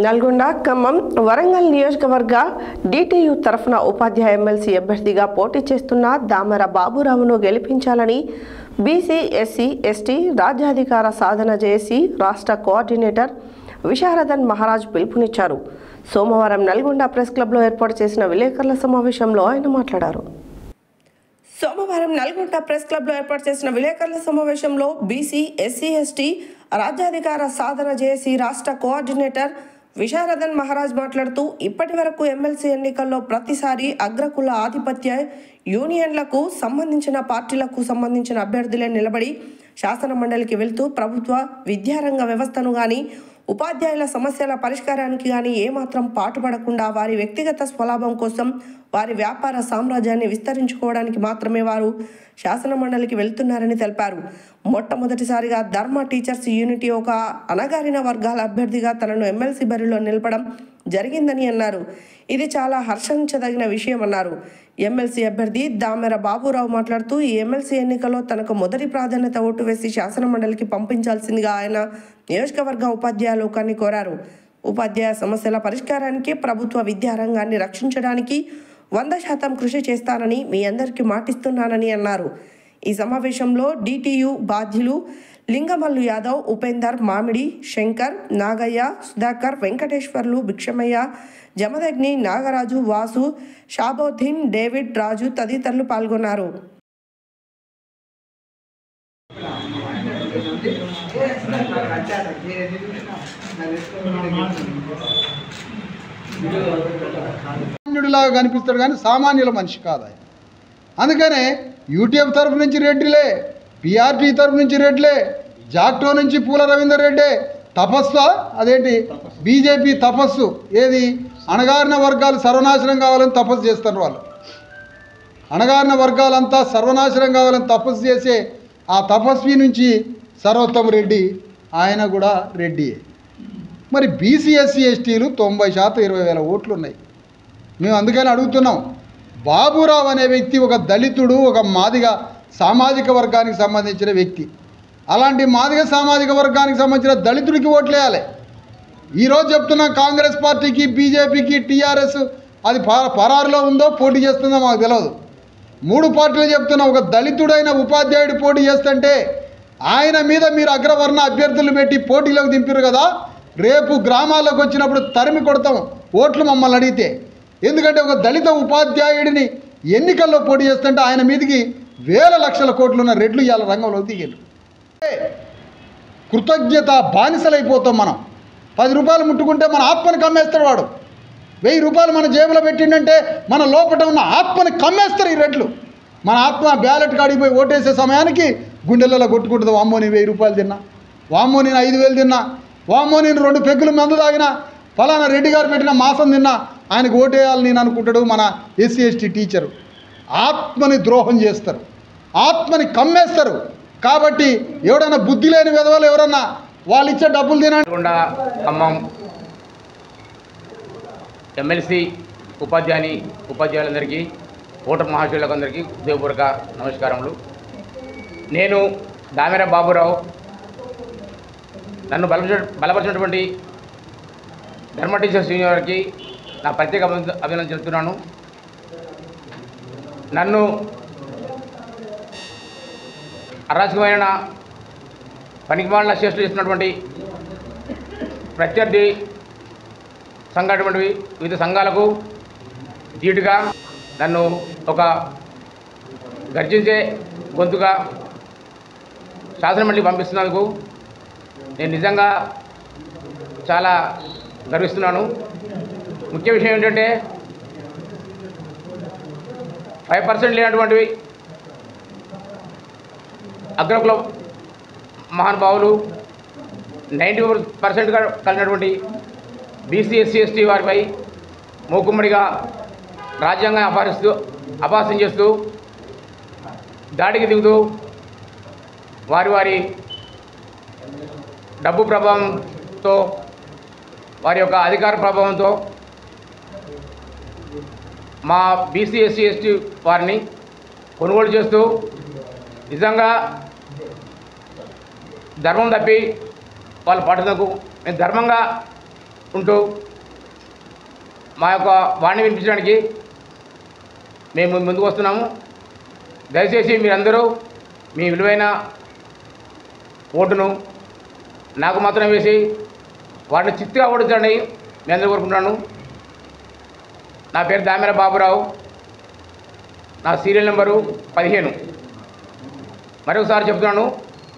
నల్గొండ, ఖమ్మం, వరంగల్ నియోజకవర్గ డిటియు తరఫున ఉపాధ్యాయ ఎమ్మెల్సీ అభ్యర్థిగా పోటీ చేస్తున్న దామెర బాబురావును గెలిపించాలని బీసీ, ఎస్సీ, ఎస్టీ రాజ్యాధికార సాధన జేఏసీ రాష్ట్ర కోఆర్డినేటర్ విశారదన్ మహారాజ్ పిలుపునిచ్చారు. సోమవారం నల్గొండ ప్రెస్ క్లబ్లో ఏర్పాటు చేసిన విలేకరుల సమావేశంలో ఆయన మాట్లాడారు. సోమవారం నల్గొండ ప్రెస్ క్లబ్లో ఏర్పాటు చేసిన విలేకరుల సమావేశంలో బీసీ, ఎస్సీ, ఎస్టీ రాజ్యాధికార సాధన జేఏసీ రాష్ట్ర కోఆర్డినేటర్ విశారదన్ మహారాజ్ మాట్లాడుతూ, ఇప్పటి వరకు ఎమ్మెల్సీ ఎన్నికల్లో ప్రతిసారి అగ్రకుల ఆధిపత్య యూనియన్లకు సంబంధించిన పార్టీలకు సంబంధించిన అభ్యర్థులే నిలబడి శాసన మండలికి వెళ్తూ ప్రభుత్వ విద్యారంగ వ్యవస్థను కానీ ఉపాధ్యాయుల సమస్యల పరిష్కారానికి కానీ ఏమాత్రం పాటుపడకుండా వారి వ్యక్తిగత స్వలాభం కోసం వారి వ్యాపార సామ్రాజ్యాన్ని విస్తరించుకోవడానికి మాత్రమే వారు శాసన మండలికి వెళ్తున్నారని తెలిపారు. మొట్టమొదటిసారిగా ధర్మ టీచర్స్ యూనిటీ ఒక అణగారిన వర్గాల అభ్యర్థిగా తనను ఎమ్మెల్సీ బరిలో నిలపడం జరిగిందని అన్నారు. ఇది చాలా హర్షించదగిన విషయం అన్నారు. ఎమ్మెల్సీ అభ్యర్థి దామెర బాబురావు మాట్లాడుతూ, ఈ ఎమ్మెల్సీ ఎన్నికల్లో తనకు మొదటి ప్రాధాన్యత ఓటు వేసి శాసన మండలికి పంపించాల్సిందిగా ఆయన నియోజకవర్గ ఉపాధ్యాయ లోకాన్ని కోరారు. ఉపాధ్యాయ సమస్యల పరిష్కారానికి, ప్రభుత్వ విద్యారంగాన్ని రక్షించడానికి 100% కృషి చేస్తానని మీ అందరికీ మాటిస్తున్నానని అన్నారు. ఈ సమావేశంలో డిటియు బాధ్యులు లింగమల్లు యాదవ్, ఉపేందర్, మామిడి, శంకర్, నాగయ్య, సుధాకర్, వెంకటేశ్వర్లు, భిక్షమయ్య, జమదగ్ని, నాగరాజు, వాసు, షాబోద్దీన్, డేవిడ్, రాజు తదితరులు పాల్గొన్నారు. లాగా కనిపిస్తాడు కానీ సామాన్యుల మనిషి కాదు ఆయన. అందుకనే యూటీఎఫ్ తరఫు నుంచి రెడ్డిలే, పిఆర్టీ తరఫు నుంచి రెడ్లే, జాక్టో నుంచి పూల రవీందర్ రెడ్డే, తపస్సు అదేంటి బీజేపీ తపస్సు ఏది అణగారిన వర్గాలు సర్వనాశనం కావాలని తపస్సు చేస్తారు. వాళ్ళు అణగారిన వర్గాలంతా సర్వనాశనం కావాలని తపస్సు చేసే ఆ తపస్వి నుంచి సర్వోత్తమ రెడ్డి ఆయన కూడా రెడ్డియే. మరి బీసీ, ఎస్సీ, ఎస్టీలు 90% 20,000 ఓట్లు ఉన్నాయి. మేము అందుకని అడుగుతున్నాం, బాబురావు అనే వ్యక్తి ఒక దళితుడు, ఒక మాదిగ సామాజిక వర్గానికి సంబంధించిన వ్యక్తి. అలాంటి మాదిగ సామాజిక వర్గానికి సంబంధించిన దళితుడికి ఓట్లేయాలి. ఈరోజు చెప్తున్నాం, కాంగ్రెస్ పార్టీకి, బీజేపీకి, టీఆర్ఎస్ అది పరారులో ఉందో పోటీ చేస్తుందో మాకు తెలియదు. 3 పార్టీలు చెప్తున్నాం, ఒక దళితుడైన ఉపాధ్యాయుడు పోటీ చేస్తుంటే ఆయన మీద మీరు అగ్రవర్ణ అభ్యర్థులు పెట్టి పోటీలోకి దింపారు కదా, రేపు గ్రామాల్లోకి వచ్చినప్పుడు తరిమి కొడతాం ఓట్లు మమ్మల్ని అడిగితే. ఎందుకంటే ఒక దళిత ఉపాధ్యాయుడిని ఎన్నికల్లో పోటీ చేస్తుంటే ఆయన మీదకి వేల లక్షల కోట్లు ఉన్న రెడ్లు ఇవాళ రంగంలో దిగారు. కృతజ్ఞత బానిసలైపోతాం మనం. 10 రూపాయలు ముట్టుకుంటే మన ఆత్మని కమ్మేస్తాడు వాడు. 1000 రూపాయలు మన జేబులో పెట్టిండంటే మన లోపల ఉన్న ఆత్మని కమ్మేస్తారు ఈ రెడ్లు. మన ఆత్మ బ్యాలెట్ కాడికి పోయి ఓటేసే సమయానికి గుండెలలో కొట్టుకుంటుంది, వామ్మో నేను 1000 రూపాయలు తిన్నా, వామ్మో నేను 5,000 తిన్నా, వామ్మో నేను 2 పెగ్గులు మందు తాగినా, ఫలానా రెడ్డి గారు పెట్టిన మాసం తిన్నా, ఆయనకు ఓటేయాలని నేను అనుకుంటాడు మన ఎస్సీ, ఎస్టీ టీచరు. ఆత్మని ద్రోహం చేస్తారు, ఆత్మని కమ్మేస్తారు. కాబట్టి ఎవడన్నా బుద్ధి లేని విధవలు ఎవరన్నా వాళ్ళు ఇచ్చే డబ్బులు తినండి. ఖమ్మం ఎమ్మెల్సీ ఉపాధ్యాయులందరికీ, ఓటర్ మహాశయులకు అందరికీ హృదయపూర్వక నమస్కారములు. నేను దామెర బాబురావు, నన్ను బలపరిచినటువంటి ధర్మ టీచర్స్ యూనియన్ వారికి నా ప్రత్యేక అభినందన చెప్తున్నాను. నన్ను అరాచకమైన పనికిమాలిన చేష్టలు చేస్తున్నటువంటి ప్రత్యర్థి సంఘటనటువంటి వివిధ సంఘాలకు ధీటుగా నన్ను ఒక గర్జించే గొంతుగా శాసనమండలికి పంపిస్తున్నందుకు నేను నిజంగా చాలా గర్విస్తున్నాను. ముఖ్య విషయం ఏంటంటే 5% లేనటువంటివి అగ్రకుల మహానుభావులు 90% కలిగినటువంటి బీసీ, ఎస్సీ, ఎస్టీ వారిపై మూకుమ్మడిగా రాజ్యాంగాన్ని అపహాస్యం చేస్తూ దాడికి దిగుతూ వారి డబ్బు ప్రభావంతో, వారి యొక్క అధికార ప్రభావంతో మా బీసీ, ఎస్సీ, ఎస్టీ వారిని కొనుగోలు చేస్తూ నిజంగా ధర్మం తప్పి వాళ్ళు పాటినందుకు నేను ధర్మంగా ఉంటూ మా యొక్క వాణి వినిపించడానికి మేము ముందుకు వస్తున్నాము. దయచేసి మీరందరూ మీ విలువైన ఓటును నాకు మాత్రం వేసి వాటిని చిత్తుగా ఓడించండి మీ అందరూ కోరుకుంటున్నాను. నా పేరు దామెర బాబురావు, నా సీరియల్ నెంబరు 15. మరొకసారి చెప్తున్నాను,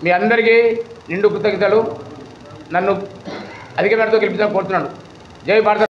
మీ అందరికీ నిండు కృతజ్ఞతలు. నన్ను అధిక మేరతో గెలిపించాలని కోరుతున్నాను. జై భారత.